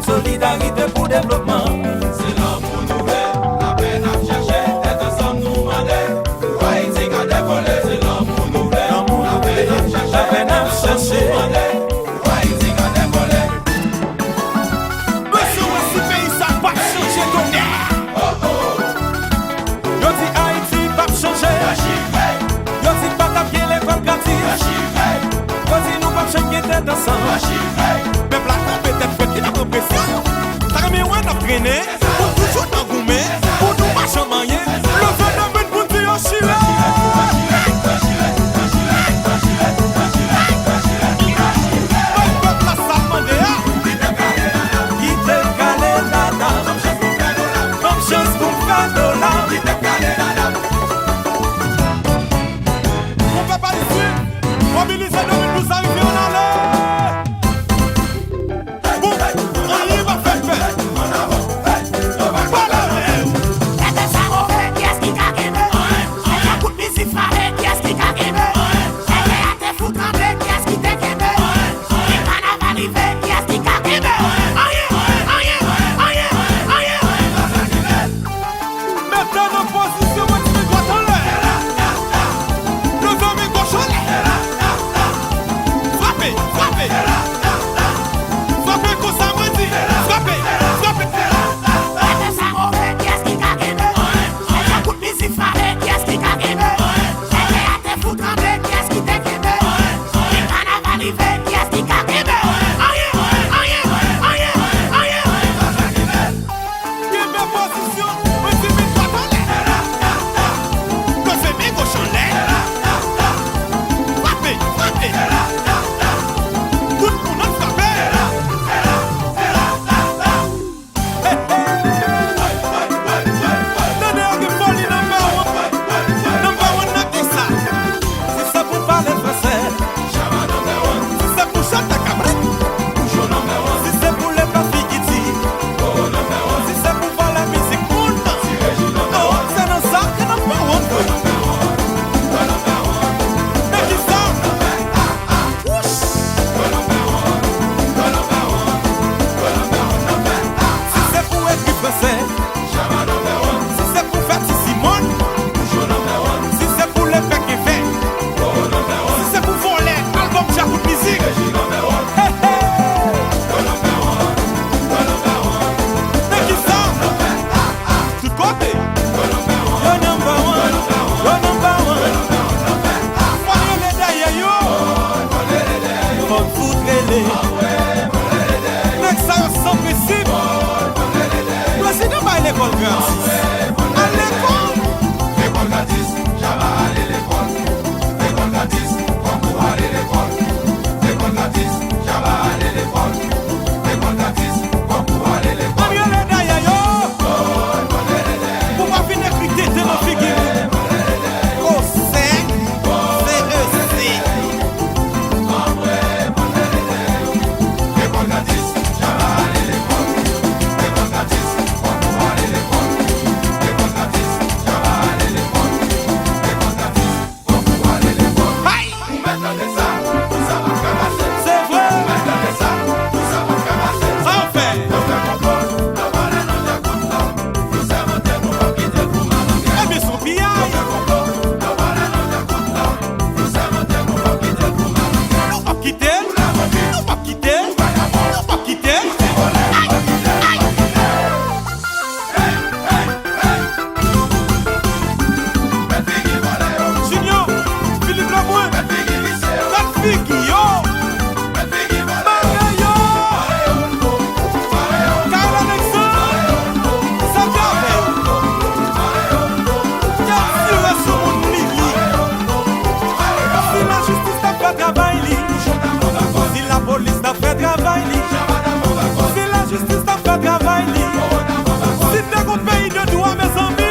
solidarité pour développement. C'est là pour nous, la peine à chercher, d'être ensemble nous demander. Pour Haïti qu'à décoller, c'est là pour nous, la peine à chercher, la peine à chercher. Pour Haïti qu'à décoller. Monsieur, si pays ça pas changer ton air. Yo dit Haïti pas changer. Yo dit pas taper l'école gratis. Yo dit nous pas changer tête ensemble. Peuple a tombé tête fait qui n'a pas pression. Ça remet ouais n'a traîné. Pour toujours t'engoumer. Pour nous pas chamailler. Le phénomène pour dire au Chili. Mobilisez nous, nous arrivons en aller. Bon, on y va faire paix. Voilà. C'est ça, on fait, qu'est-ce qui t'a guéri? C'est un coup de musique frappé, qu'est-ce qui t'a guéri? C'est à te foutre trembler, qu'est-ce qui t'a guéri? Les carnavals arrivés, qu'est-ce qui t'a guéri? Mettez nos positions, on se doit en l'air. Levez mes gauches en l'air. Frappez, frappez. Frappez comme ça, moi dit. Frappez, frappez. C'est ça, on fait, qu'est-ce qui t'a guéri? C'est un coup de musique frappé, qu'est-ce qui t'a guéri? C'est à te foutre trembler, qu'est-ce qui t'a guéri? Les carnavals arrivés, qu'est-ce qui t'a guéri? Give me position, on se met droit en l'air. Levez mes gauches en l'air. Frappez, frappez. Tout le monde a frappé. Tenez, on est folie number one n'a dit ça. Si c'est pour parler français, si c'est pour chanter cabaret, si c'est pour les papilles qui tirent, si c'est pour voir la musique montant, oh, c'est dans ça que number one. Mais qui ça? Ouch! Si c'est pour écrire français, si c'est pour faire Simone, si c'est pour les faire qui fait, si c'est pour voler album Jacout musique, hey hey! Mais qui ça? Tout côté. Yo number one, yo number one. Folie les derrière yo. Faut foutre les. Mec ça sans principe. Président va à l'école gratis. À l'école. L'école gratis, j'avais aller l'école. L'école gratis, concours aller l'école. L'école gratis, j'avais aller l'école. L'école gratis, concours aller l'école. Folie les derrière yo. Pour pas finir écrire de nos figures. Oh c'est L'école gratis, j'avais aller l'école. L'école gratis, concours aller l'école. L'école gratis, j'avais aller l'école. L'école gratis, concours aller l'école. Aïe! Vous m'entendez ça? Tout ça va camasser. C'est vrai. Vous m'entendez ça? Tout ça va camasser. Ça on fait. Nous fait complot, nous parlons, nous écoutons. Nous inventons, nous pas quitter pour maman. Eh bien son pillage. Nous fait complot, nous parlons, nous écoutons. Nous inventons, nous pas quitter pour maman. Nous pas quitter. Nous pas quitter. Nous pas quitter. Junior, Philippe Lemoine, Kat Figio, Magayo, Kyle Alexandre, Santiago, Yassira sur mon mili. Si la justice n'a pas travaillé, si la police n'a pas travaillé, si la justice n'a pas travaillé, si t'es un pays de droit, mes amis.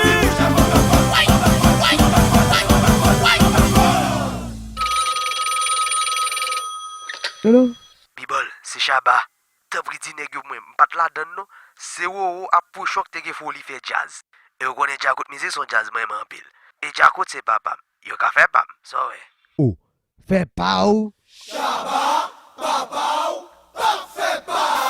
Hello? Bibol, c'est Chaba. T'as pris dîner que moi, m'pat la donne non. C'est où a pour choc te que folie fait jazz. Et on connaît Jacout musique son jazz vraiment en pile. Et Jacout c'est papa. Yo ka fait pam. So ouais. Oh, fais pas ou? Chaba, papa, pas fait pas.